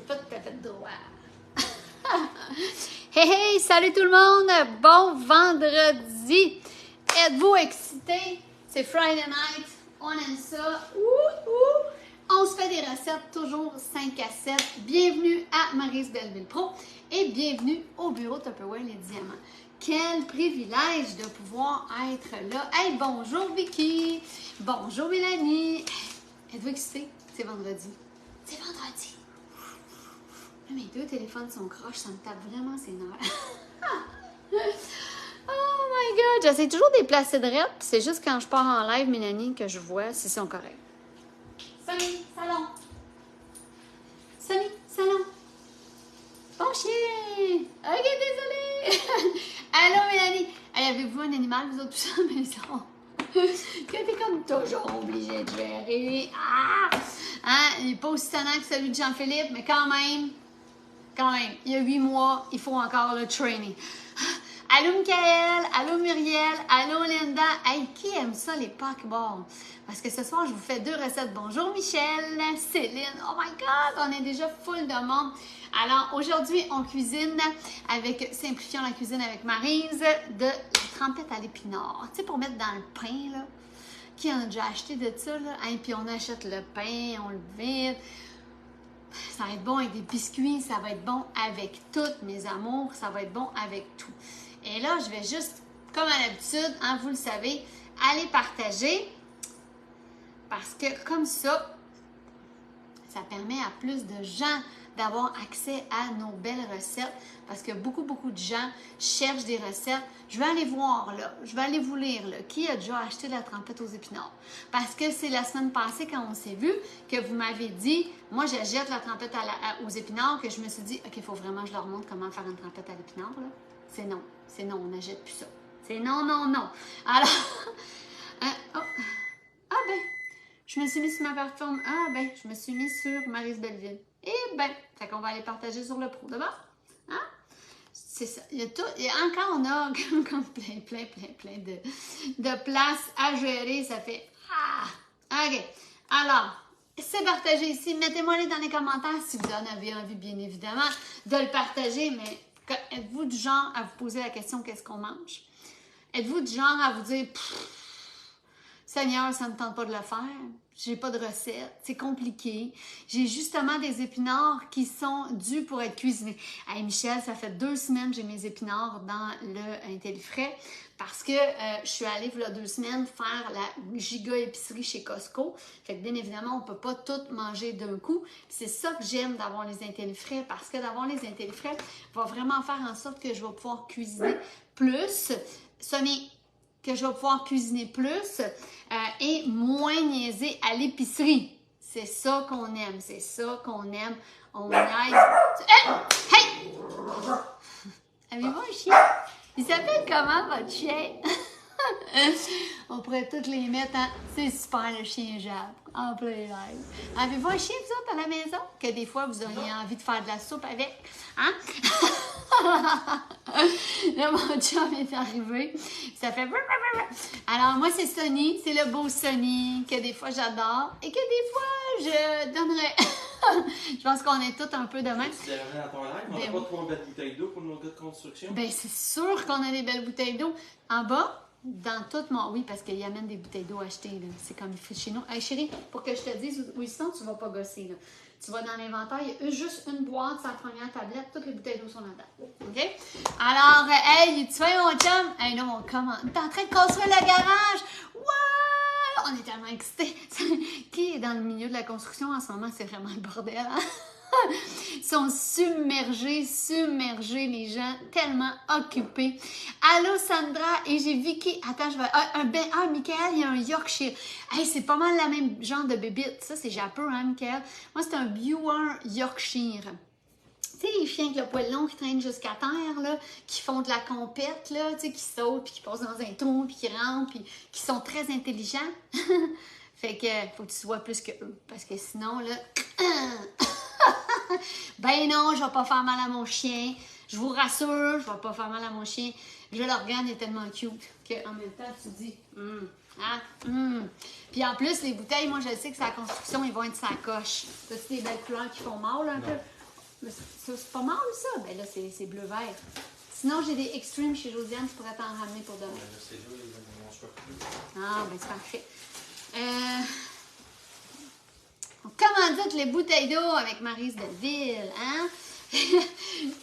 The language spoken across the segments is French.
pas tout à fait droit. Hey, hey, salut tout le monde! Bon vendredi! Êtes-vous excités? C'est Friday night, on aime ça. On se fait des recettes toujours 5 à 7. Bienvenue à Maryse Belleville Pro et bienvenue au bureau Tupperware Les Diamants. Quel privilège de pouvoir être là. Hey, bonjour Vicky! Bonjour Mélanie! Êtes-vous excités? C'est vendredi. C'est vendredi! Mes deux téléphones sont croches, ça me tape vraiment ses nerfs. Oh my god! J'essaie toujours de les placer de rette, c'est juste quand je pars en live, Mélanie, que je vois s'ils sont corrects. Sonny, salon! Sonny, salon! Bon chien! Ok, désolé! Allô, Mélanie! Hey, avez-vous un animal, vous autres, tous à la maison? Que t'es comme toujours obligé de gérer. Ah! Hein? Il n'est pas aussi tannant que celui de Jean-Philippe, mais quand même, il y a 8 mois, il faut encore le training. Allô, Michael! Allô, Muriel! Allô, Linda! Hey, qui aime ça, les paquebots? Parce que ce soir, je vous fais 2 recettes. Bonjour, Michel! Céline! Oh my God! On est déjà full de monde. Alors, aujourd'hui, on cuisine avec Simplifions la cuisine avec Maryse de la trempette à l'épinard. Tu sais, pour mettre dans le pain, là. Qui en a déjà acheté de ça, là? Hein, puis on achète le pain, on le vide. Ça va être bon avec des biscuits, ça va être bon avec toutes mes amours, ça va être bon avec tout. Et là, je vais juste, comme à l'habitude, hein, vous le savez, aller partager parce que comme ça permet à plus de gens d'avoir accès à nos belles recettes parce que beaucoup de gens cherchent des recettes. Je vais aller voir là, je vais aller vous lire là, qui a déjà acheté de la trempette aux épinards. Parce que c'est la semaine passée quand on s'est vu que vous m'avez dit, moi j'achète la trempette aux épinards, que je me suis dit, ok, il faut vraiment que je leur montre comment faire une trempette à l'épinard là. C'est non, on n'achète plus ça. C'est non. Alors, ah ben, je me suis mis sur ma plateforme. Ah ben, je me suis mis sur Maryse Belleville. Eh ben, fait qu'on va aller partager sur le pro d'abord. Hein? C'est ça. Il y a encore, on a comme plein de places à gérer. Ça fait OK. Alors, c'est partagé ici. Mettez-moi dans les commentaires si vous en avez envie, bien évidemment, de le partager. Mais êtes-vous du genre à vous poser la question qu'est-ce qu'on mange? Êtes-vous du genre à vous dire Seigneur, ça ne me tente pas de le faire. J'ai pas de recette. C'est compliqué. J'ai justement des épinards qui sont dus pour être cuisinés. Hey Michel, ça fait 2 semaines que j'ai mes épinards dans le IntelliFrais parce que je suis allée, il y a 2 semaines, faire la giga épicerie chez Costco. Fait que bien évidemment, on peut pas tout manger d'un coup. C'est ça que j'aime d'avoir les IntelliFrais parce que d'avoir les IntelliFrais va vraiment faire en sorte que je vais pouvoir cuisiner plus. Que je vais pouvoir cuisiner plus et moins niaiser à l'épicerie. C'est ça qu'on aime, On niaise. Hey! Avez-vous un chien? Il s'appelle comment, votre chien? On pourrait toutes les mettre, hein? C'est super, le chien Jab, en plein live. Avez-vous un chien, vous autres, à la maison? Que des fois, vous auriez envie de faire de la soupe avec? Hein? Là, mon chum est arrivé. Ça fait... Alors, moi, c'est Sonny. C'est le beau Sonny que des fois, j'adore et que des fois, je donnerais... Je pense qu'on est tous un peu de même. Tu l'as dans ton live? On n'a pas 3 belles bouteilles d'eau pour nos gars de construction? Ben, c'est sûr qu'on a des belles bouteilles d'eau. En bas, dans tout mon... Oui, parce qu'il y amène des bouteilles d'eau achetées. Là. C'est comme il fait chez nous. Hey, chérie, pour que je te dise, oui, sinon, tu ne vas pas gosser. Là. Tu vas dans l'inventaire, il y a juste une boîte sur la première tablette. Toutes les bouteilles d'eau sont là-dedans. OK? Alors, hey, tu fais mon chum? Hey, non, mon comment? T'es en train de construire le garage? Ouais! On est tellement excités. Qui est dans le milieu de la construction en ce moment? C'est vraiment le bordel, hein? Ils sont submergés, les gens, tellement occupés. Allô, Sandra, et j'ai Vicky. Attends, je vais... Michael, il y a un Yorkshire. Hey, c'est pas mal la même genre de bébite. Ça, c'est japeux, hein, Michael? Moi, c'est un Brewer Yorkshire. Tu sais, les chiens avec le poil long qui traînent jusqu'à terre, là, qui font de la compète, là, tu sais, qui sautent, puis qui passent dans un trou, puis qui rentrent, puis qui sont très intelligents. Fait que, faut que tu sois plus que eux. Parce que sinon, là... Ben non, je vais pas faire mal à mon chien. Je vous rassure, je vais pas faire mal à mon chien. L'organe est tellement cute qu'en même temps, tu dis, Puis en plus, les bouteilles, moi, je sais que c'est la construction, ils vont être sa coche. T'as-tu des belles couleurs qui font mal un peu? C'est pas mal, ça? Ben là, c'est bleu-vert. Sinon, j'ai des Extreme chez Josiane, je pourrais t'en ramener pour demain. Ah, ben c'est parfait. Comment dites les bouteilles d'eau avec Maryse Delville, hein?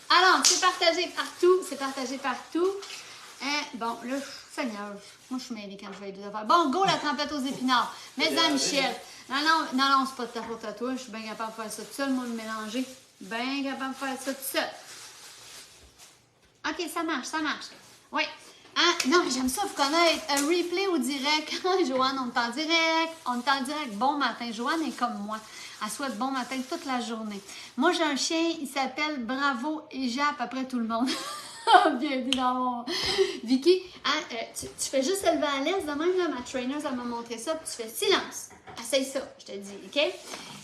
Alors, c'est partagé partout, c'est partagé partout. Bon, là, Seigneur, moi je suis mêlée quand je vais les affaires. Bon, go la tempête aux épinards. Mais à Michel. Non, c'est pas de ta faute à toi. Je suis bien capable de faire ça tout seul, moi, de mélanger. Bien capable de faire ça tout seul. OK, ça marche. Oui. Hein? Non, j'aime ça, vous connaître. Un replay au direct. Joanne, on est en direct. Bon matin. Joanne est comme moi. Elle souhaite bon matin toute la journée. Moi, j'ai un chien, il s'appelle Bravo et jappe après tout le monde. Bienvenue dans mon... Vicky, hein, tu fais juste lever à l'aise. De même, là, ma trainer, elle m'a montré ça. Puis tu fais silence. Essaye ça, je te dis, OK?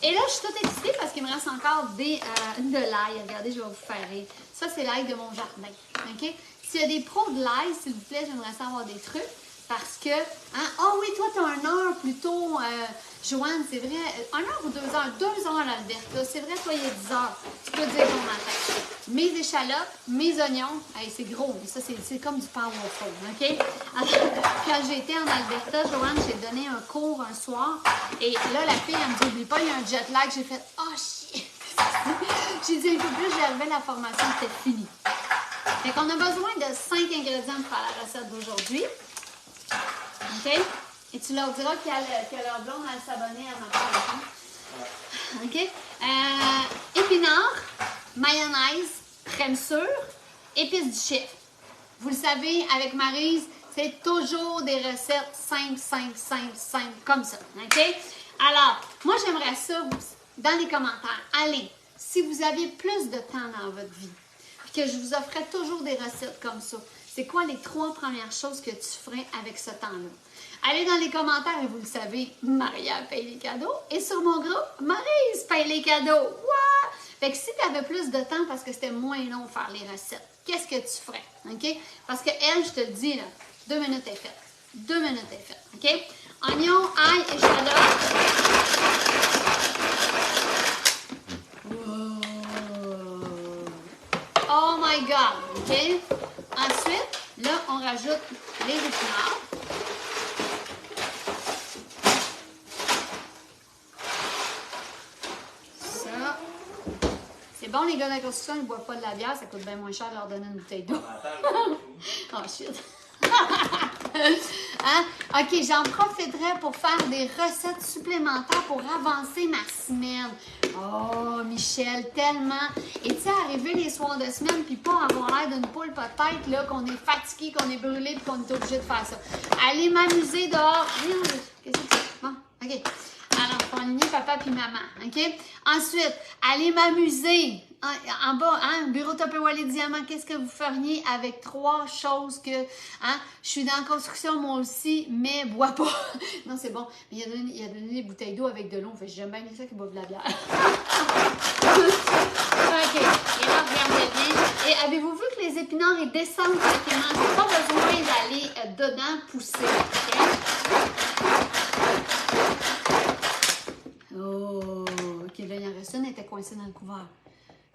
Et là, je suis toute excitée parce qu'il me reste encore de l'ail. Regardez, je vais vous faire rire. Ça, c'est l'ail de mon jardin, OK? S'il y a des pros de l'ail, s'il vous plaît, j'aimerais savoir des trucs. Parce que, hein, oh oui, toi, tu as 1 heure plutôt, Joanne, c'est vrai, 1 heure ou 2 heures? 2 heures à l'Alberta, c'est vrai, toi, il est 10 heures. Tu peux dire ton matin. Mes échalotes, mes oignons, hey, c'est gros, mais ça, c'est comme du powerful, OK? Alors, quand j'étais en Alberta, Joanne, j'ai donné un cours un soir, et là, la fille, elle me dit, oublie pas, il y a un jet lag. J'ai fait, oh, shit! J'ai dit, un peu plus, j'arrivais la formation, c'était fini. Fait qu'on a besoin de 5 ingrédients pour faire la recette d'aujourd'hui. OK? Et tu leur diras que leur blonde va s'abonner à ma page. OK? Épinards, mayonnaise, crème sûre, épices du chef. Vous le savez, avec Maryse, c'est toujours des recettes simples, comme ça. OK? Alors, moi, j'aimerais ça, dans les commentaires, allez, si vous aviez plus de temps dans votre vie, puis que je vous offrais toujours des recettes comme ça, c'est quoi les 3 premières choses que tu ferais avec ce temps-là? Allez dans les commentaires et vous le savez, Maria paye les cadeaux. Et sur mon groupe, Maryse paye les cadeaux. What? Fait que si tu avais plus de temps parce que c'était moins long de faire les recettes, qu'est-ce que tu ferais? OK? Parce que elle, je te le dis, là, 2 minutes est faite. 2 minutes est faite. OK? Oignon, ail, échalote. Oh my God! OK? Ensuite, là, on rajoute les épinards. Ça. C'est bon, les gars de la construction, ils ne boivent pas de la bière. Ça coûte bien moins cher de leur donner une bouteille d'eau. Oh, shit! Hein? OK, j'en profiterai pour faire des recettes supplémentaires pour avancer ma semaine. Oh, Michel, tellement! Et tu sais, arriver les soirs de semaine puis pas avoir l'air d'une poule peut-être, là, qu'on est fatigué, qu'on est brûlé puis qu'on est obligé de faire ça. Aller m'amuser dehors. Qu'est-ce que c'est? Bon, OK. Alors, on va aligner papa puis maman, OK? Ensuite, aller m'amuser. En bas, hein, bureau Tupperware les diamants, qu'est-ce que vous feriez avec 3 choses que, hein, je suis dans la construction moi aussi, mais bois pas. Non, c'est bon. Mais il a donné des bouteilles d'eau avec de l'eau. Fait que j'aime bien ça qu'ils boivent de la bière. OK. Et là, regardez bien. Et avez-vous vu que les épinards, ils descendent tranquillement? J'ai pas besoin d'aller dedans pousser. OK? Oh, OK, là, il en reste une, elle était coincée dans le couvert.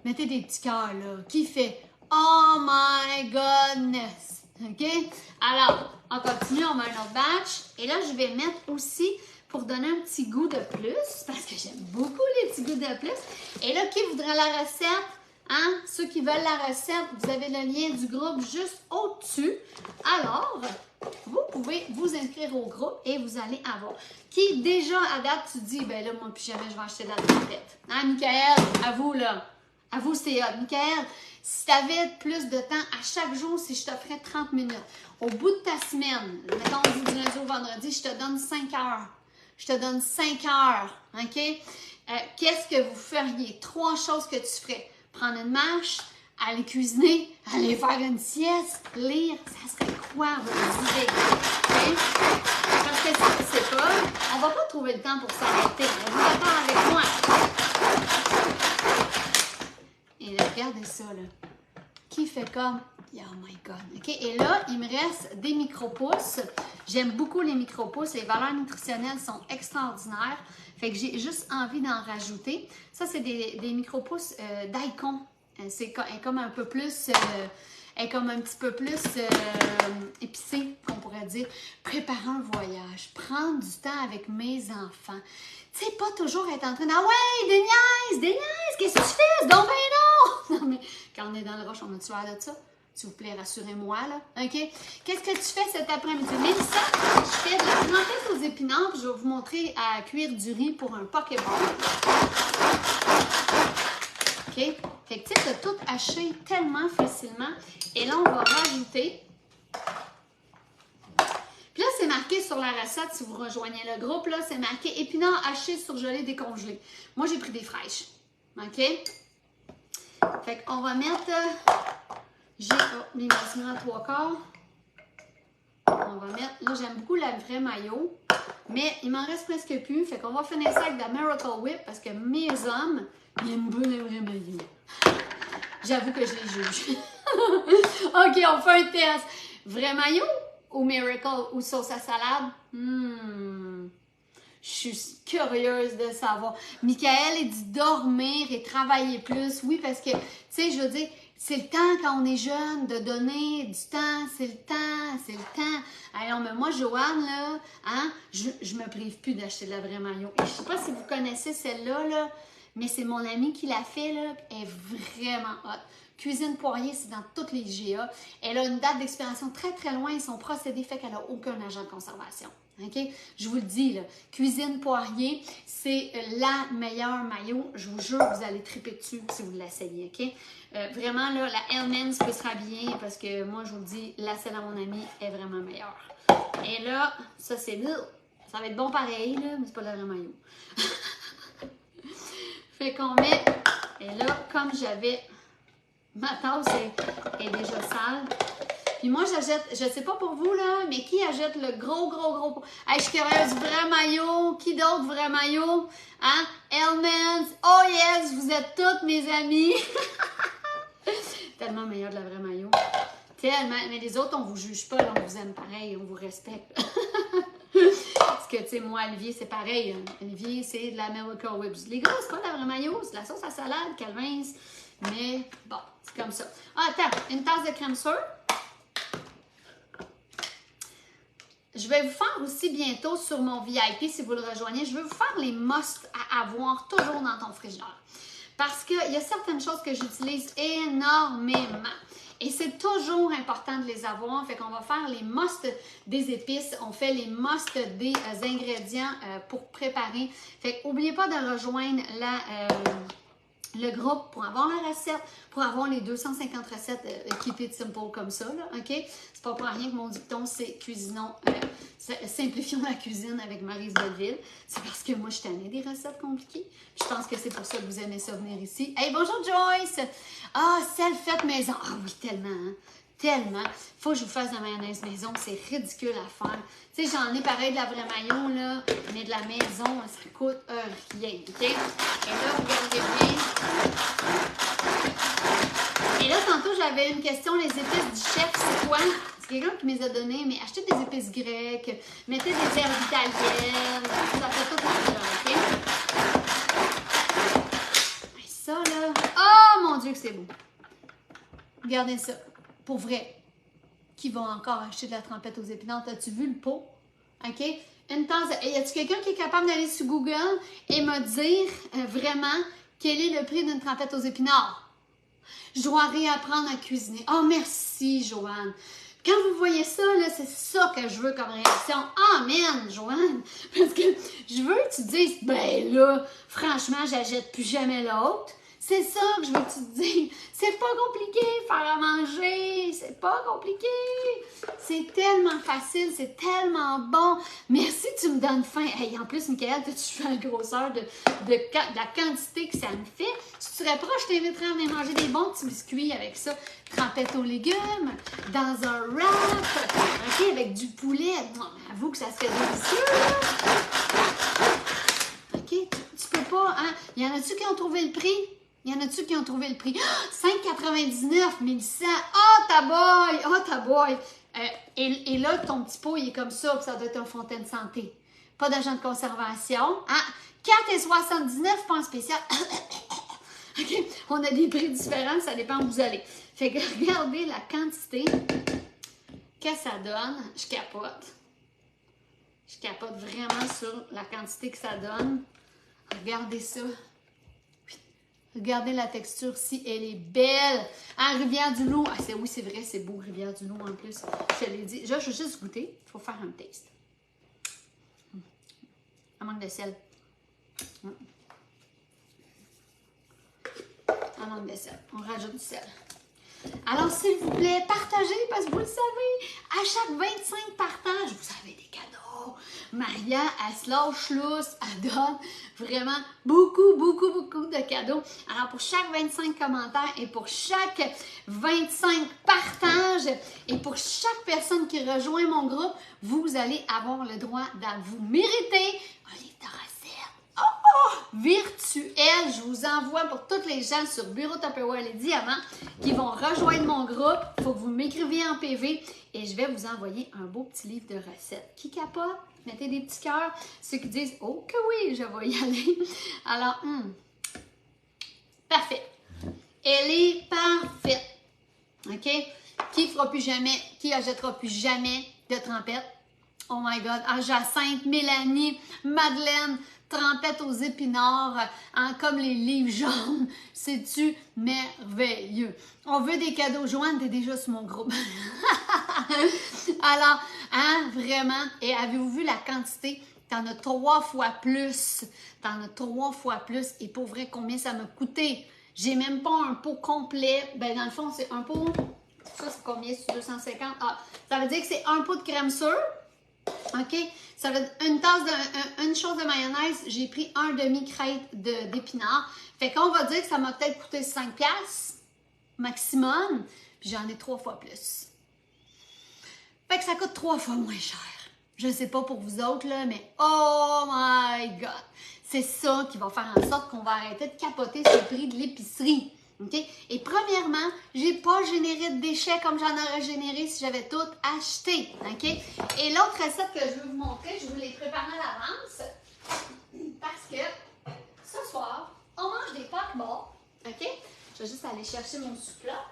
Mettez des petits cœurs, là. Qui fait oh my goodness? OK? Alors, on continue, on met un autre batch. Et là, je vais mettre aussi, pour donner un petit goût de plus, parce que j'aime beaucoup les petits goûts de plus. Et là, qui voudrait la recette? Hein? Ceux qui veulent la recette, vous avez le lien du groupe juste au-dessus. Alors, vous pouvez vous inscrire au groupe et vous allez avoir. Qui déjà à date, tu dis, ben là, moi, plus jamais je vais acheter de la tempête. Hein, Michael? À vous, là. À vous, c'est hot. Michael, si tu avais plus de temps à chaque jour, si je t'offrais 30 minutes, au bout de ta semaine, mettons du lundi au vendredi, je te donne 5 heures. Je te donne 5 heures. OK? Qu'est-ce que vous feriez? 3 choses que tu ferais. Prendre une marche, aller cuisiner, aller faire une sieste, lire. Ça serait quoi votre idée? OK? Parce que si tu ne sais pas, on ne va pas trouver le temps pour s'arrêter. Vous êtes d'accord avec moi? Et là, regardez ça, là. Qui fait comme Oh my God. OK, et là, il me reste des micro-pousses. J'aime beaucoup les micro-pousses. Les valeurs nutritionnelles sont extraordinaires. Fait que j'ai juste envie d'en rajouter. Ça, c'est des micro-pousses daikon. C'est comme un peu plus... elle est comme un petit peu plus épicée, qu'on pourrait dire. Préparer un voyage, prendre du temps avec mes enfants. Tu sais, pas toujours être en train de « Ah ouais, des niaises, qu'est-ce que tu fais? C'est donc ben non! » Non, mais quand on est dans le rush, on a-tu l'air de ça? S'il vous plaît, rassurez-moi, là. OK? Qu'est-ce que tu fais cet après-midi? Mélissa, je fais de la trempette aux épinards. Je vais vous montrer à cuire du riz pour un pokéball. OK? Fait que tu sais, de tout hacher tellement facilement. Et là, on va rajouter. Puis là, c'est marqué sur la recette, si vous rejoignez le groupe, là, c'est marqué épinards hachés, surgelés, décongelés. Moi, j'ai pris des fraîches. OK? Fait qu'on va mettre... J'ai mis en 3/4. On va mettre... Là, j'aime beaucoup la vraie mayo. Mais il m'en reste presque plus. Fait qu'on va finir ça avec de la Miracle Whip parce que mes hommes, ils aiment bien la vraie mayo. J'avoue que je les juge. OK, on fait un test. Vrai mayo ou Miracle ou sauce à salade? Je suis curieuse de savoir. Michael, il dit dormir et travailler plus. Oui, parce que, tu sais, je veux dire, c'est le temps quand on est jeune de donner du temps. C'est le temps. Alors, mais moi, Joanne, là, hein, je me prive plus d'acheter de la vraie mayo. Et je sais pas si vous connaissez celle-là, là, mais c'est mon amie qui l'a fait, là. Elle est vraiment hot. Cuisine Poirier, c'est dans toutes les IGA. Elle a une date d'expiration très, très loin et son procédé fait qu'elle n'a aucun agent de conservation. OK? Je vous le dis, là, Cuisine Poirier, c'est la meilleure mayo. Je vous jure, vous allez triper dessus si vous l'essayez, OK? Vraiment, là, la Hellmann's peut se rhabiller parce que moi, je vous le dis, la celle à mon ami est vraiment meilleure. Et là, ça, c'est... Ça va être bon pareil, là, mais c'est pas de la vraie mayo. Fait qu'on met... Et là, comme j'avais... Ma tasse est déjà sale. Puis moi, j'achète, je sais pas pour vous, là, mais qui achète le gros... Hey, je suis curieuse, vrai maillot. Qui d'autre, vrai maillot? Hein? Hellmann's. Oh yes, vous êtes toutes mes amies. Tellement meilleur de la vraie maillot. Tellement. Mais les autres, on vous juge pas, là, on vous aime pareil, on vous respecte. Parce que, tu sais, moi, Olivier, c'est pareil. Hein. Olivier, c'est de la Miracle Whip. Les gars, c'est pas de la vraie maillot, c'est de la sauce à salade, Calvin's. Mais bon, c'est comme ça. Ah, attends, une tasse de crème sure. Je vais vous faire aussi bientôt sur mon VIP, si vous le rejoignez, je vais vous faire les must à avoir toujours dans ton frigidaire. Parce qu'il y a certaines choses que j'utilise énormément. Et c'est toujours important de les avoir. Fait qu'on va faire les must des épices. On fait les must des ingrédients pour préparer. Fait qu'oubliez pas de rejoindre le groupe pour avoir la recette, pour avoir les 250 recettes Keep It Simple comme ça, là, OK? C'est pas pour rien que mon dicton, c'est cuisinons, simplifions la cuisine avec Maryse Belleville. C'est parce que moi, je suis tannée des recettes compliquées. Je pense que c'est pour ça que vous aimez ça venir ici. Hey, bonjour Joyce! Ah, celle faite maison. Ah oui, tellement, hein? Tellement. Faut que je vous fasse de la mayonnaise maison. C'est ridicule à faire. Tu sais, j'en ai pareil de la vraie maillot, là, mais de la maison, ça coûte rien, OK? Et là, regardez bien. Et là, tantôt, j'avais une question. Les épices du chef, c'est quoi? C'est quelqu'un qui me les a données, mais achetez des épices grecques, mettez des herbes italiennes, ça fait tout le OK? Et ça, là... Oh, mon Dieu, que c'est beau! Regardez ça. Pour vrai, qui va encore acheter de la trempette aux épinards? As-tu vu le pot? OK? Une tasse. Y a-t-il quelqu'un qui est capable d'aller sur Google et me dire vraiment quel est le prix d'une trempette aux épinards? Je dois réapprendre à cuisiner. Oh, merci, Joanne. Quand vous voyez ça, là, c'est ça que je veux comme réaction. Amen, Joanne. Parce que je veux que tu dises, ben là, franchement, j'achète plus jamais l'autre. C'est ça que je veux que tu te dises. C'est pas compliqué faire à manger. C'est pas compliqué. C'est tellement facile. C'est tellement bon. Merci, tu me donnes faim. Hey, en plus, Michael, tu fais la grosseur de la quantité que ça me fait. Si tu serais proche, je t'inviterais à venir manger des bons petits biscuits avec ça. Trempette aux légumes, dans un wrap, OK, avec du poulet. Avoue que ça serait délicieux. OK, tu peux pas, hein? Y en a-tu qui ont trouvé le prix? Il y en a-tu qui ont trouvé le prix? 5,99, Mélissa! Oh, ta boy! Oh, ta boy! Et là, ton petit pot, il est comme ça, puis ça doit être un Fontaine Santé. Pas d'agent de conservation. Hein? 4,79, pas en spécial. OK? On a des prix différents, ça dépend où vous allez. Fait que regardez la quantité que ça donne. Je capote. Je capote vraiment sur la quantité que ça donne. Regardez ça. Regardez la texture si elle est belle. Hein, Rivière-du-Loup. Ah, oui, c'est vrai, c'est beau, Rivière-du-Loup en plus. Je te l'ai dit. Je vais juste goûter. Il faut faire un taste. Un manque de sel. Un manque de sel. On rajoute du sel. Alors, s'il vous plaît, partagez parce que vous le savez, à chaque 25 partages, vous avez des cadeaux. Maria, elle se lâche lousse, elle donne vraiment beaucoup de cadeaux. Alors, pour chaque 25 commentaires et pour chaque 25 partages et pour chaque personne qui rejoint mon groupe, vous allez avoir le droit de vous mériter un livre de recettes. Virtuel, je vous envoie pour toutes les gens sur Bureau Tupperware les diamants qui vont rejoindre mon groupe. Il faut que vous m'écriviez en PV et je vais vous envoyer un beau petit livre de recettes. Qui capote? Mettez des petits cœurs. Ceux qui disent « Oh que oui, je vais y aller ». Alors, parfait. Elle est parfaite. OK? Qui fera plus jamais, qui achètera plus jamais de trempette? Oh my God. Ah, Jacinthe, Mélanie, Madeleine, trempette aux épinards, hein, comme les livres jaunes. C'est-tu merveilleux? On veut des cadeaux. Joanne, t'es déjà sur mon groupe. Alors, hein, vraiment. Et avez-vous vu la quantité? T'en as 3 fois plus. T'en as 3 fois plus. Et pour vrai, combien ça m'a coûté? J'ai même pas un pot complet. Ben, dans le fond, c'est un pot. Ça, c'est combien? C'est 250. Ah, ça veut dire que c'est un pot de crème sûre. OK? Ça veut dire une chose de mayonnaise, j'ai pris un demi-crête d'épinards. Fait qu'on va dire que ça m'a peut-être coûté 5$ maximum, puis j'en ai 3 fois plus. Fait que ça coûte 3 fois moins cher. Je sais pas pour vous autres, là, mais oh my God! C'est ça qui va faire en sorte qu'on va arrêter de capoter sur le prix de l'épicerie. Okay? Et premièrement, j'ai pas généré de déchets comme j'en aurais généré si j'avais tout acheté. Okay? Et l'autre recette que je veux vous montrer, je vous l'ai préparée à l'avance parce que ce soir, on mange des pokeballs. OK? Je vais juste aller chercher mon soupe-là.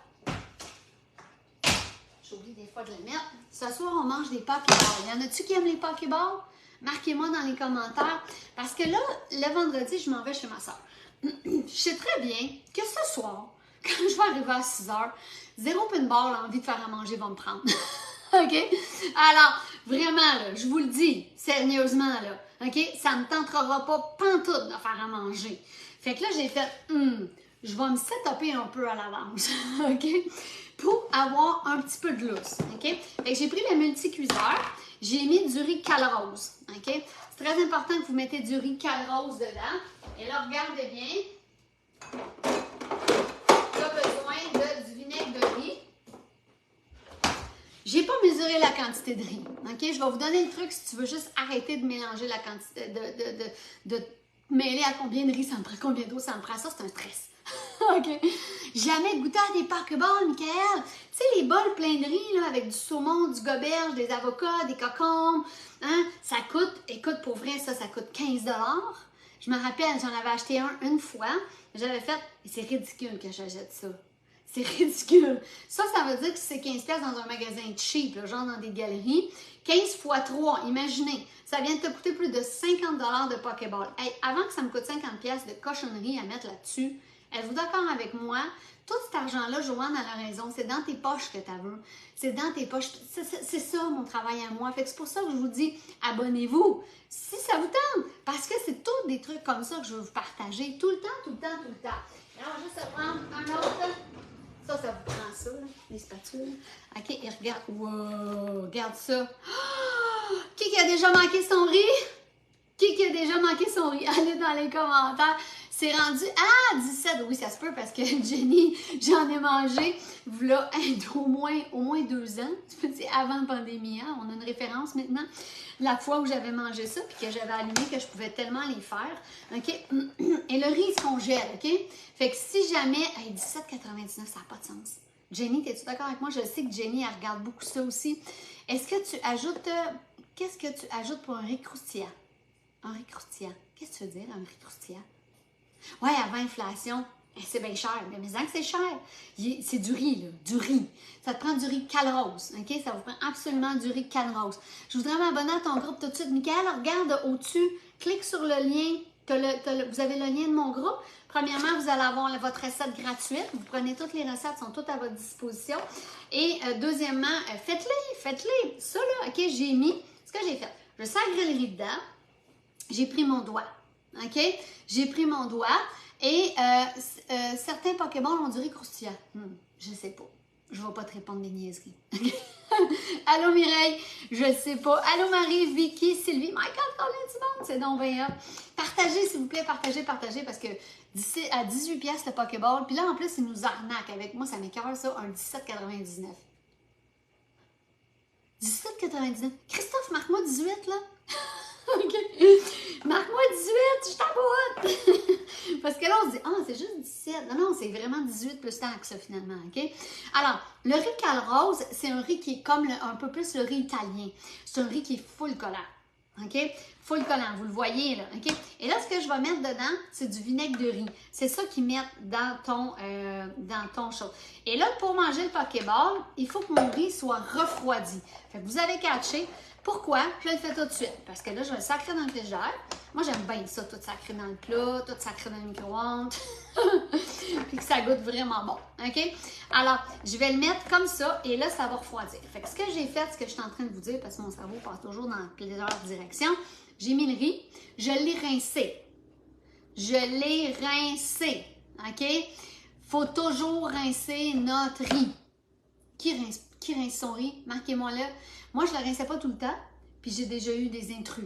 J'oublie des fois de le mettre. Ce soir, on mange des pokeballs. Y en a-tu qui aiment les pokeballs? Marquez-moi dans les commentaires. Parce que là, le vendredi, je m'en vais chez ma soeur. Je sais très bien que ce soir, quand je vais arriver à 6h, zéro pinball, l'envie de faire à manger va me prendre. OK? Alors, vraiment, là, je vous le dis, sérieusement, là, OK? Ça ne me tentera pas pantoute de faire à manger. Fait que là, j'ai fait, je vais me setuper un peu à l'avance, OK? Pour avoir un petit peu de lousse, OK? Fait que j'ai pris le multicuiseur, j'ai mis du riz calrose, OK? C'est très important que vous mettez du riz calrose dedans. Et là, regardez bien. Tu as besoin du vinaigre de riz. J'ai pas mesuré la quantité de riz. OK? Je vais vous donner le truc si tu veux juste arrêter de mélanger la quantité, de mêler à combien de riz ça me prend, combien d'eau ça me prend. Ça, c'est un stress. OK? Jamais goûté à des pokeballs, Michael. Tu sais, les bols pleins de riz, là, avec du saumon, du goberge, des avocats, des cocombes. Hein? Ça coûte, écoute, pour vrai, ça coûte 15$. Je me rappelle, j'en avais acheté un une fois. J'avais fait, c'est ridicule que j'achète ça. C'est ridicule. Ça veut dire que c'est 15$ dans un magasin cheap, là, genre dans des galeries. 15 x 3, imaginez, ça vient de te coûter plus de 50$ de Pokéball. Hey, avant que ça me coûte 50$ de cochonnerie à mettre là-dessus, êtes-vous d'accord avec moi? Tout cet argent-là, Joanne a la raison, c'est dans tes poches que tu veux. C'est dans tes poches. C'est ça mon travail à moi. Fait que c'est pour ça que je vous dis, abonnez-vous si ça vous tente. Parce que c'est tous des trucs comme ça que je veux vous partager tout le temps. Alors, juste prendre un autre. Ça vous prend ça, là, les spatules. OK, et regarde. Wow, regarde ça. Oh, qui a déjà manqué son riz? Qui a déjà manqué son riz? Allez dans les commentaires. C'est rendu à 17. Oui, ça se peut parce que Jenny, j'en ai mangé voilà, au moins 2 ans. C'est avant la pandémie. Hein? On a une référence maintenant. La fois où j'avais mangé ça puis que j'avais allumé que je pouvais tellement les faire. OK? Et le riz se congèle. OK? Fait que si jamais... Hey, 17,99, ça n'a pas de sens. Jenny, es-tu d'accord avec moi? Je sais que Jenny, elle regarde beaucoup ça aussi. Est-ce que tu ajoutes... Qu'est-ce que tu ajoutes pour un riz croustillant? Un riz croustillant. Qu'est-ce que tu veux dire, un riz croustillant? Oui, avant inflation, c'est bien cher. Mais que c'est cher. C'est du riz, là. Du riz. Ça te prend du riz Calrose. OK? Ça vous prend absolument du riz Calrose. Je voudrais m'abonner à ton groupe tout de suite. Michael, regarde au-dessus. Clique sur le lien. Vous avez le lien de mon groupe. Premièrement, vous allez avoir votre recette gratuite. Vous prenez toutes les recettes, sont toutes à votre disposition. Et deuxièmement, faites-les. Ça, là, OK, j'ai mis... Ce que j'ai fait, je sacre le riz dedans. J'ai pris mon doigt. OK? J'ai pris mon doigt et certains Pokémon ont du riz croustillant. Je sais pas. Je ne vais pas te répondre des niaiseries. Allô Mireille, je sais pas. Allô Marie, Vicky, Sylvie, Michael, Colin, du monde, c'est donc bien. Partagez s'il vous plaît, partagez parce que d'ici à 18 pièces le Pokéball. Puis là en plus, ils nous arnaquent avec moi, ça m'écoeure ça, un 17,99. 17,99. Christophe, marque-moi 18 là. OK. Marque-moi 18, je t'aboute. Parce que là, on se dit, c'est juste 17. Non, c'est vraiment 18 plus taxe, ça, finalement. OK? Alors, le riz Calrose, c'est un riz qui est comme un peu plus le riz italien. C'est un riz qui est full collant. OK? Full collant, vous le voyez, là. OK? Et là, ce que je vais mettre dedans, c'est du vinaigre de riz. C'est ça qu'ils mettent dans ton chose. Et là, pour manger le Pokéball, il faut que mon riz soit refroidi. Fait que vous avez catché. Pourquoi? Je le fais tout de suite. Parce que là, je vais le sacrer dans le frigidaire. Moi, j'aime bien ça, tout sacré dans le plat, tout sacré dans le micro-ondes. Puis que ça goûte vraiment bon. OK? Alors, je vais le mettre comme ça et là, ça va refroidir. Fait que ce que j'ai fait, ce que je suis en train de vous dire, parce que mon cerveau passe toujours dans plusieurs directions, j'ai mis le riz, je l'ai rincé. OK? Faut toujours rincer notre riz. Qui rince son riz? Marquez-moi là. Moi, je ne le rinçais pas tout le temps, puis j'ai déjà eu des intrus.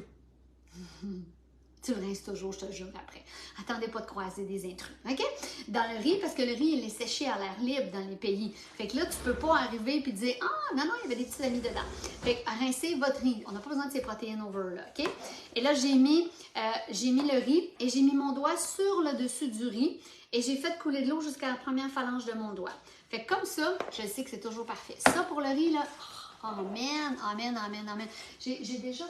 Tu le rinces toujours, je te le jure, après. Attendez pas de croiser des intrus, OK? Dans le riz, parce que le riz, il est séché à l'air libre dans les pays. Fait que là, tu peux pas arriver et dire « Ah, non, il y avait des petits amis dedans. » Fait que rincez votre riz. On n'a pas besoin de ces protéines over, là, OK? Et là, j'ai mis le riz et j'ai mis mon doigt sur le dessus du riz et j'ai fait couler de l'eau jusqu'à la première phalange de mon doigt. Fait que comme ça, je sais que c'est toujours parfait. Ça, pour le riz, là... Amen. J'ai déjà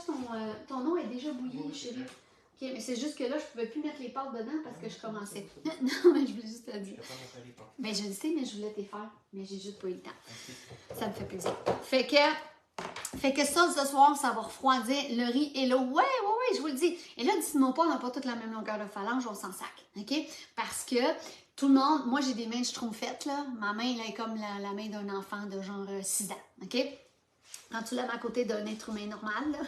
ton eau est déjà bouillie, chérie. OK, mais c'est juste que là, je ne pouvais plus mettre les pâtes dedans parce que je commençais. Non, mais je voulais juste te dire. Mais je le sais, mais je voulais te faire. Mais j'ai juste pas eu le temps. Ça me fait plaisir. Fait que ça, ce soir, ça va refroidir le riz et l'eau. Ouais, je vous le dis. Et là, dites-moi pas, on n'a pas toute la même longueur de phalange, on s'en sac. OK? Parce que tout le monde, moi, j'ai des mains schtroumpfettes, là. Ma main, là, est comme la main d'un enfant de genre 6 ans. OK? Quand tu l'aimes à côté d'un être humain normal, là.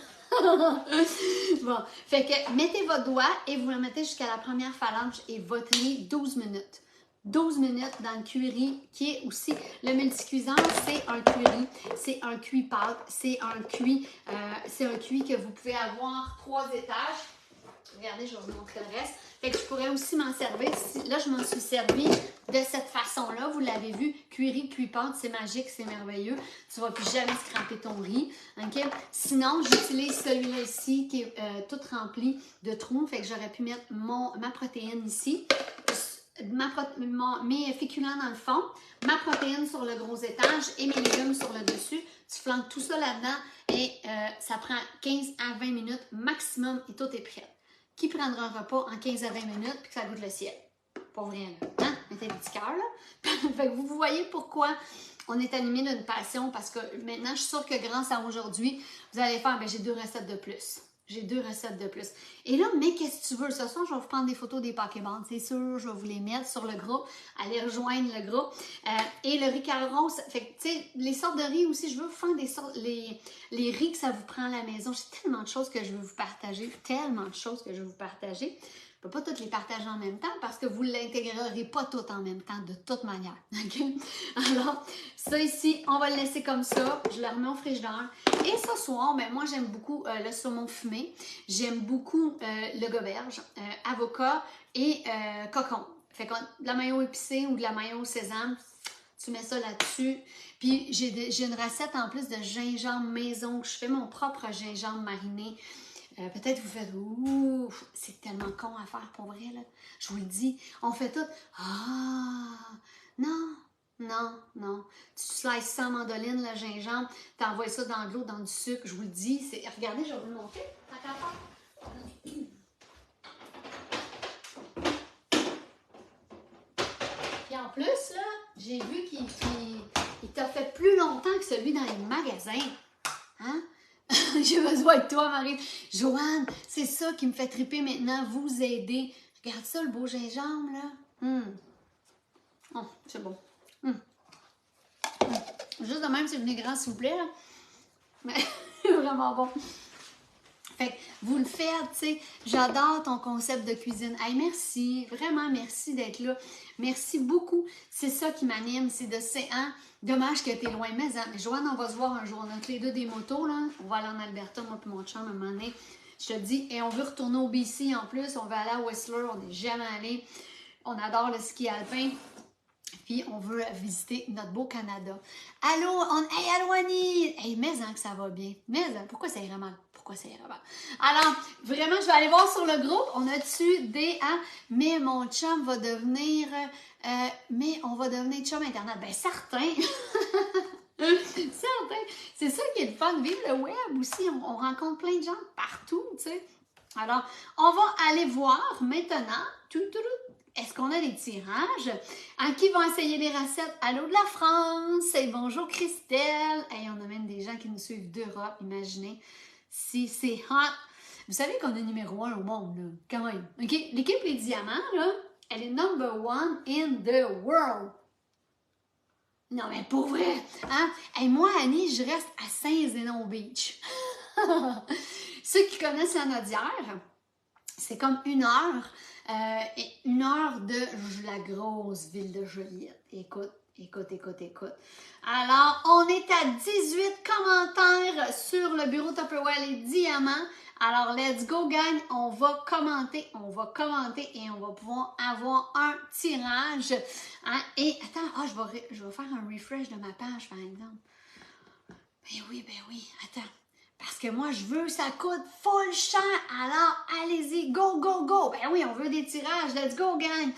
Bon, fait que mettez votre doigt et vous le mettez jusqu'à la première phalange et votre riz 12 minutes. 12 minutes dans le cuit qui est aussi le multicuisant, c'est un cuit, c'est un cuit pâte, c'est un cuit que vous pouvez avoir 3 étages. Regardez, je vais vous montrer le reste. Fait que je pourrais aussi m'en servir. Là, je m'en suis servi de cette façon-là. Vous l'avez vu, cuit pâte, c'est magique, c'est merveilleux. Tu ne vas plus jamais scraper ton riz. Okay? Sinon, j'utilise celui-là ici qui est tout rempli de trous. Fait que j'aurais pu mettre ma protéine ici. Mes féculents dans le fond, ma protéine sur le gros étage et mes légumes sur le dessus. Tu flanques tout ça là-dedans et ça prend 15 à 20 minutes maximum et tout est prêt. Qui prendra un repas en 15 à 20 minutes puis que ça goûte le ciel? Pas vrai, là. Hein? Mettez des petits cœurs, là. Fait que vous voyez pourquoi on est animé d'une passion parce que maintenant, je suis sûre que grâce à aujourd'hui, vous allez faire, j'ai 2 recettes de plus. J'ai 2 recettes de plus. Et là, mais qu'est-ce que tu veux? Ce soir, je vais vous prendre des photos des Pokémon. C'est sûr, je vais vous les mettre sur le groupe. Allez rejoindre le groupe. Et le riz Calrose, fait que, tu sais, les sortes de riz aussi, je veux vous faire les riz que ça vous prend à la maison. J'ai tellement de choses que je veux vous partager. Je ne peux pas toutes les partager en même temps parce que vous ne l'intégrerez pas toutes en même temps, de toute manière. Okay? Alors, ça ici, on va le laisser comme ça. Je le remets au frigidaire. Et ce soir, moi, j'aime beaucoup le saumon fumé. J'aime beaucoup le goberge, avocat et cocon. Fait que de la mayo épicée ou de la mayo au sésame, tu mets ça là-dessus. Puis j'ai une recette en plus de gingembre maison. Je fais mon propre gingembre mariné. Peut-être vous faites, ouh, c'est tellement con à faire pour vrai, là. Je vous le dis, on fait tout. Ah, non, non, non. Tu slices ça en mandoline, le gingembre, t'envoies ça dans de l'eau, dans du sucre. Je vous le dis, c'est. Regardez, je vais vous le montrer. Puis en plus, là, j'ai vu qu'il t'a fait plus longtemps que celui dans les magasins. Hein? J'ai besoin de toi, Marie. Joanne, c'est ça qui me fait triper maintenant, vous aider. Regarde ça, le beau gingembre, là. Oh, c'est bon. Juste de même, c'est vinaigrant, s'il vous plaît, là. Mais c'est vraiment bon. Fait que vous le faites, tu sais. J'adore ton concept de cuisine. Hey, merci, vraiment merci d'être là. Merci beaucoup. C'est ça qui m'anime, c'est de c'est hein. Dommage que t'es loin, mais Joanne, on va se voir un jour. On a tous les deux des motos, là. On va aller en Alberta, moi et mon chum, à un moment donné. Je te dis, et on veut retourner au BC en plus. On veut aller à Whistler, on n'est jamais allé. On adore le ski alpin. Puis, on veut visiter notre beau Canada. Allô, hey, allô, Annie! Hey, mais hein, que ça va bien. Mais pourquoi ça ira mal? Pourquoi ça ira mal? Alors, vraiment, je vais aller voir sur le groupe. On a-tu des... Hein? Mais mon chum va devenir... mais on va devenir chum Internet. Ben, certain! Certain! C'est ça qui est le fun. Vivre le web aussi. On rencontre plein de gens partout, tu sais. Alors, on va aller voir maintenant... Est-ce qu'on a des tirages? Qui vont essayer les recettes? Allô de la France! Et bonjour Christelle! Hey, on a même des gens qui nous suivent d'Europe, imaginez. Si c'est hot! Vous savez qu'on est numéro 1 au monde, là, quand même. OK? L'équipe Les Diamants, là, elle est number 1 in the world. Non, mais pour vrai! Hein? Hey, moi, Annie, je reste à Saint-Zénon Beach. Ceux qui connaissent la Nodière, c'est comme 1 heure. 1 heure de la grosse ville de Joliette. Écoute. Alors, on est à 18 commentaires sur le bureau Tupperware Les Diamants. Alors, let's go, gang. On va commenter et on va pouvoir avoir un tirage. Hein? Et attends, je vais faire un refresh de ma page, par exemple. Ben oui, attends. Parce que moi, je veux, ça coûte full cher. Alors, allez-y, go! Ben oui, on veut des tirages. Let's go, gang!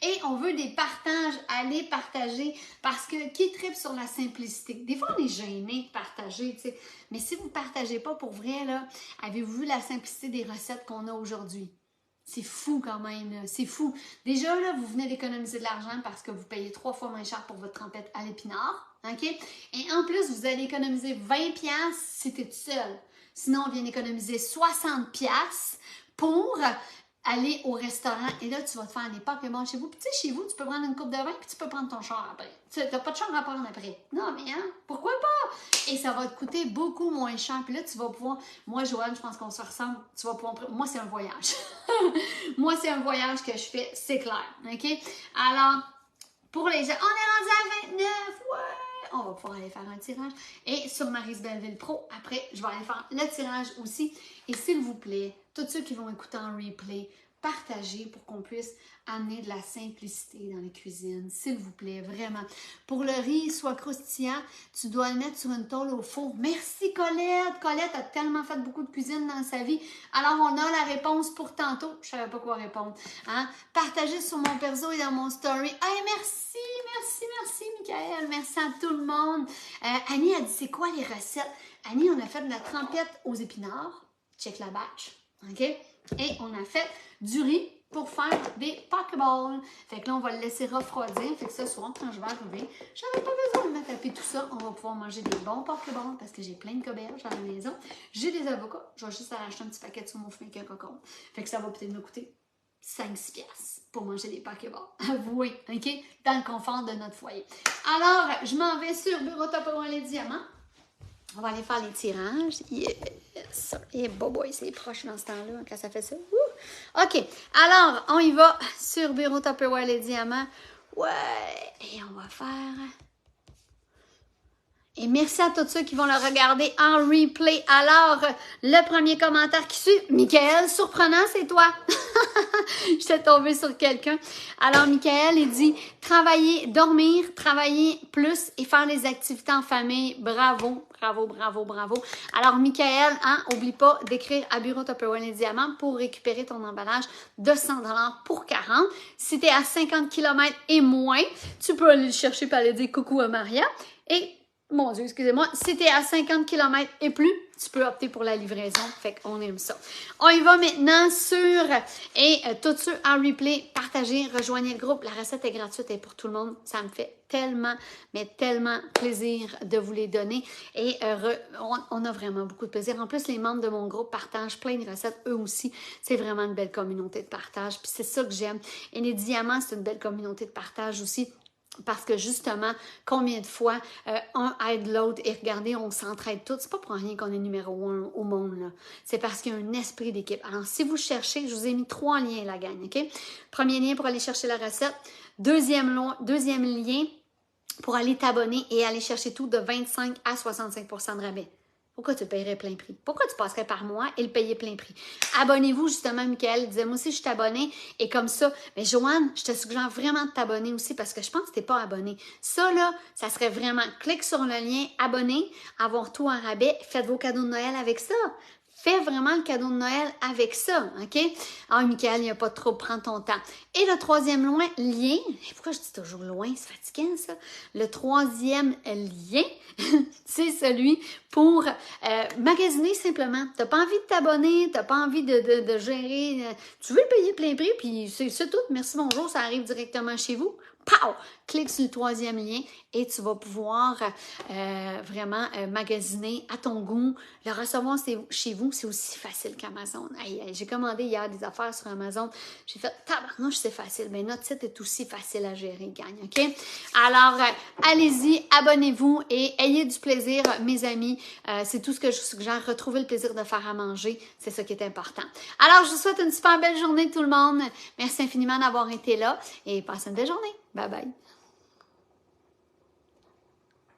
Et on veut des partages. Allez partager. Parce que qui tripe sur la simplicité? Des fois, on est gêné de partager, tu sais. Mais si vous ne partagez pas pour vrai, là, avez-vous vu la simplicité des recettes qu'on a aujourd'hui? C'est fou quand même, là. C'est fou. Déjà, là, vous venez d'économiser de l'argent parce que vous payez 3 fois moins cher pour votre trempette à l'épinard. OK? Et en plus, vous allez économiser 20$ si tu es tout seul. Sinon, on vient d'économiser 60$ pour aller au restaurant. Et là, tu vas te faire des Pokémon chez vous. Puis tu sais, chez vous, tu peux prendre une coupe de vin puis tu peux prendre ton char après. Tu n'as pas de char à prendre après. Non, mais hein? Pourquoi pas? Et ça va te coûter beaucoup moins cher. Puis là, tu vas pouvoir... Moi, Joanne, je pense qu'on se ressemble. Tu vas pouvoir... Moi, c'est un voyage. Moi, c'est un voyage que je fais, c'est clair. OK? Alors, pour les gens... On est rendu à 29! Ouais! On va pouvoir aller faire un tirage. Et sur Maryse Belleville Pro, après, je vais aller faire le tirage aussi. Et s'il vous plaît, tous ceux qui vont écouter en replay, partagez pour qu'on puisse amener de la simplicité dans les cuisines. S'il vous plaît, vraiment. Pour le riz, soit croustillant, tu dois le mettre sur une tôle au four. Merci Colette! Colette a tellement fait beaucoup de cuisine dans sa vie. Alors, on a la réponse pour tantôt. Je savais pas quoi répondre. Hein? Partagez sur mon perso et dans mon story. Hey, merci, Michael. Merci à tout le monde. Annie a dit, c'est quoi les recettes? Annie, on a fait de la trempette aux épinards. Check la batch. OK? Et on a fait du riz pour faire des pokeballs. Fait que là, on va le laisser refroidir. Fait que ce soir, quand je vais arriver, j'avais pas besoin de me taper tout ça. On va pouvoir manger des bons pokeballs parce que j'ai plein de coberges à la maison. J'ai des avocats. Je vais juste aller acheter un petit paquet de saumon fumé avec un cocon. Fait que ça va peut-être me coûter 5-6$ pour manger des pokeballs. Avouez, OK? Dans le confort de notre foyer. Alors, je m'en vais sur Bureau Tupperware Les Diamants. On va aller faire les tirages. Yes! Et boy, c'est proche dans ce temps-là quand ça fait ça. Woo! OK. Alors, on y va sur Bureau Tupperware Les Diamants. Ouais! Et on va faire... Et merci à tous ceux qui vont le regarder en replay. Alors, le premier commentaire qui suit, Michael, surprenant, c'est toi. J'étais tombée sur quelqu'un. Alors, Michael, il dit travailler, dormir, travailler plus et faire des activités en famille. Bravo, bravo, bravo, bravo. Alors, Michael, hein, oublie pas d'écrire à Bureau Tupperware les Diamants pour récupérer ton emballage de 100 $ pour 40. Si tu es à 50 km et moins, tu peux aller le chercher et aller dire coucou à Maria. Et mon Dieu, excusez-moi, si tu es à 50 km et plus, tu peux opter pour la livraison. Fait qu'on aime ça. On y va maintenant sur, et tous ceux en replay, partagez, rejoignez le groupe. La recette est gratuite et pour tout le monde. Ça me fait tellement, mais tellement plaisir de vous les donner. Et on a vraiment beaucoup de plaisir. En plus, les membres de mon groupe partagent plein de recettes, eux aussi. C'est vraiment une belle communauté de partage. Puis c'est ça que j'aime. Et les diamants, c'est une belle communauté de partage aussi. Parce que justement, combien de fois un aide l'autre et regardez, on s'entraide tous. C'est pas pour rien qu'on est numéro 1 au monde, là. C'est parce qu'il y a un esprit d'équipe. Alors, si vous cherchez, je vous ai mis 3 liens, la gang, OK? Premier lien pour aller chercher la recette. Deuxième lien pour aller t'abonner et aller chercher tout de 25 à 65 % de rabais. Pourquoi tu paierais plein prix? Pourquoi tu passerais par mois et le payer plein prix? Abonnez-vous, justement, Michael disait, moi aussi, je suis abonnée. Et comme ça, mais Joanne, je te suggère vraiment de t'abonner aussi parce que je pense que tu n'es pas abonné. Ça, là, ça serait vraiment, clique sur le lien, abonner, avoir tout en rabais, faites vos cadeaux de Noël avec ça. Fais vraiment le cadeau de Noël avec ça, OK? Alors, Michael, il n'y a pas trop, prends ton temps. Et le troisième lien, pourquoi je dis toujours loin, c'est fatigant ça? Le troisième lien, c'est celui pour magasiner simplement. Tu n'as pas envie de t'abonner, tu n'as pas envie de gérer, tu veux le payer plein prix, puis c'est tout, merci, bonjour, ça arrive directement chez vous. Pow! Clique sur le troisième lien et tu vas pouvoir vraiment magasiner à ton goût. Le recevoir chez vous, c'est aussi facile qu'Amazon. J'ai commandé hier des affaires sur Amazon. J'ai fait, tabarnouche, c'est facile. Mais notre site est aussi facile à gérer, gang, OK? Alors, allez-y, abonnez-vous et ayez du plaisir, mes amis. C'est tout ce que je vous suggère. Retrouvez le plaisir de faire à manger. C'est ça qui est important. Alors, je vous souhaite une super belle journée, tout le monde. Merci infiniment d'avoir été là et passez une belle journée. Bye bye.